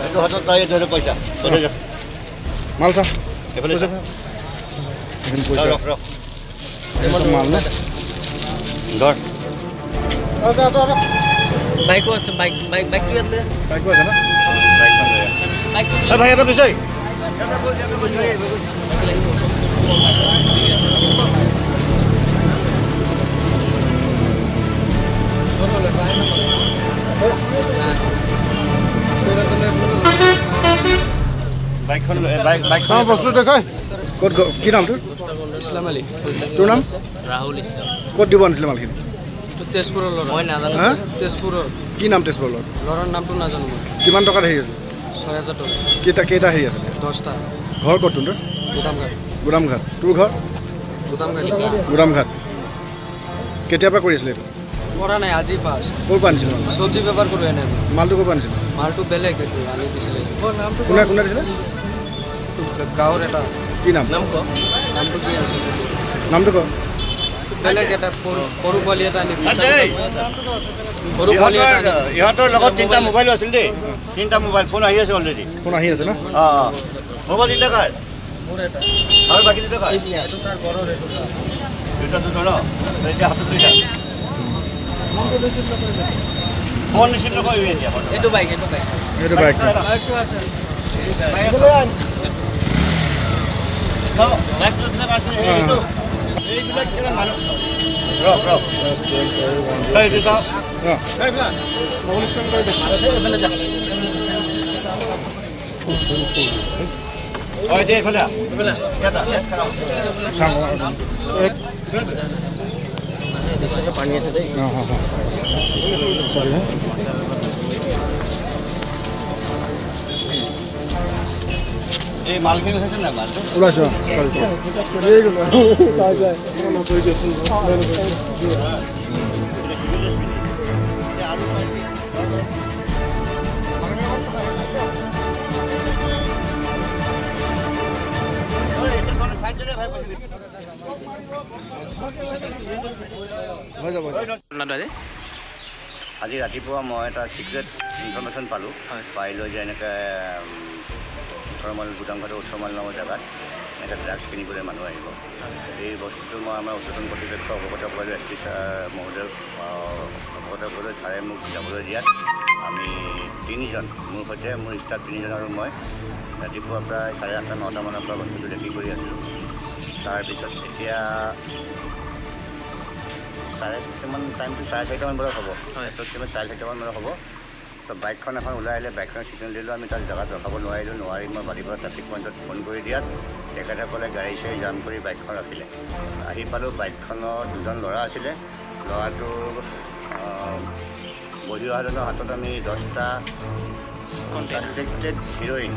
এইটো হাতত তাই ধরে পয়সা চলে যা মাল চা এফালে যা এখানে পয়সা রক রক মাল না ধর বাইকও আছে বাইক কি আছে বাইক আছে না বাইক ভাই এবার কইছই বাইকখন বস্তু দেখাই ক'ত কি নাম তোৰ ইছলাম আলী তোৰ নাম ৰাহুল ইছলাম ক'ত দিব আনিছিলে মালখিনি তেজপুৰৰ ল'ৰা মই নাজানো হা তেজপুৰৰ কি নাম তেজপুৰৰ লগত ল'ৰাৰ নামটো নাজানো মই কিমান টকাত হেৰি আছিলে 6,000 টকা কেইটা হেৰি আছিলে 10টা ঘৰ ক'ত তোৰ গোদামঘাট তোৰ ঘৰ গোদামঘাট কেতিয়াৰ পৰা কৰি আছিলে এইটো কৰা নাই আজি পাছ ক'ৰ পৰা আনিছিলে মাল চব্জি বেপাৰ কৰোঁ এনে মালটো ক'ৰ পৰা আনিছিলে মালটো বেলেগ এইটো আনি দিছিলে কোনে দিছিলে গাঁৱৰ এটা কি নাম নামটো কি আছিল নামটো ক বেলেগ এটা সৰু পোৱালি এটা আনি সৰু পোৱালি এটা ইহঁতৰ লগত তিনিটা মোবাইল আছিল দেই তিনিটা মোবাইল ফোন আহি আছে অলৰেডি ফোন আহি আছে না মোবাইল তিনিটা কাৰ মোৰ এটা আৰু বাকী দুটা কাৰ এইটো তাৰ ঘৰৰ এইটো দুটা দুটা ন এতিয়া হাতত দুইটা ফোন ৰিচিভ নকৰিবি এতিয়া এইটো বাইক এইটো বাইক বাইকটো আছে বাইকটো দিলে আছে এইটো এইবিলাক কেনে মানুহ ৰক তই এইটো চাওঁ এইবিলাক এইফালে যা দে এইফালে পানী আছে দেই এই মালখিনি আছে না মালটো ওলাইছো আজি ৰাতিপুৱা মই এটা চিক্ৰেট ইনফৰমেশ্যন পালোঁ পাই লৈ যে এনেকৈ ওচৰমাল গোদামঘাটৰ ওচৰমাল নামৰ জেগাত এনেকৈ ড্ৰাগছ কিনিবলৈ মানুহ আহিব এই বস্তুটো মই আমাৰ উচ্চতন কৰ্তৃপক্ষ অৱগত কৰিলোঁ এছ পি মহোদয়ক অৱগত কৰিলোঁ ছাৰে মোক যাবলৈ দিয়াত আমি তিনিজন মোৰ সৈতে মোৰ ষ্টাফ তিনিজন আৰু মই ৰাতিপুৱা প্ৰায় 8:30-9টা মানৰ পৰা বস্তুটো ৰেডি কৰি আছিলোঁ তাৰপিছত এতিয়া কিমান টাইমটো 4:30মান বজাত হ'ব কিমান 4:30মান বজাত হ'ব তো বাইকখন এখন ওলাই আহিলে বাইকখন ছিগনেল দিলোঁ আমি তাত জেগাত ৰখাব নোৱাৰি মই বাৰীৰ ট্ৰাফিক পইণ্টত ফোন কৰি দিয়াত তেখেতসকলে গাড়ী চাড়ী জাম কৰি বাইকখন ৰাখিলে আহি পালোঁ বাইকখনৰ দুজন ল'ৰা আছিলে ল'ৰাটো বহি অহাজনৰ হাতত আমি 10টা কণ্ট্ৰেক্টেড হিৰ'ইন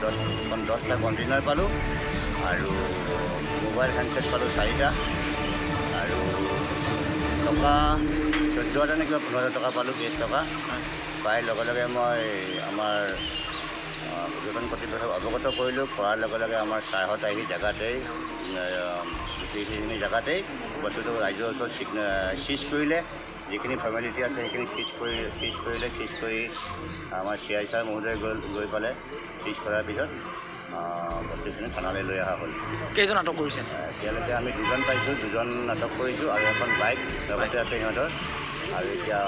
10টা কণ্টেইনাৰ পালোঁ আৰু মোবাইল হেণ্ডছেট পালোঁ 4টা আৰু টকা 14,000 নে কিবা 15,000 টকা পালোঁ কেছ টকা পাই লগে লগে মই আমাৰ উচ্চতন কৰ্তৃপক্ষক অৱগত কৰিলোঁ কৰাৰ লগে লগে আমাৰ ছাৰহঁত আহি জেগাতেই সেইখিনি জেগাতেই বস্তুটো ৰাইজৰ ওচৰত চিজ কৰিলে যিখিনি ফৰ্মেলিটি আছে সেইখিনি চিজ কৰিলে চিজ কৰি আমাৰ CI ছাৰ মহোদয় গৈ পালে চিজ কৰাৰ পিছত বস্তুখিনি থানালৈ লৈ অহা হ'ল কেইজন আটক কৰিছে এতিয়ালৈকে আমি 2জন পাইছোঁ 2জন আটক কৰিছোঁ আৰু এখন বাইক লগতে আছে সিহঁতৰ আৰু এতিয়া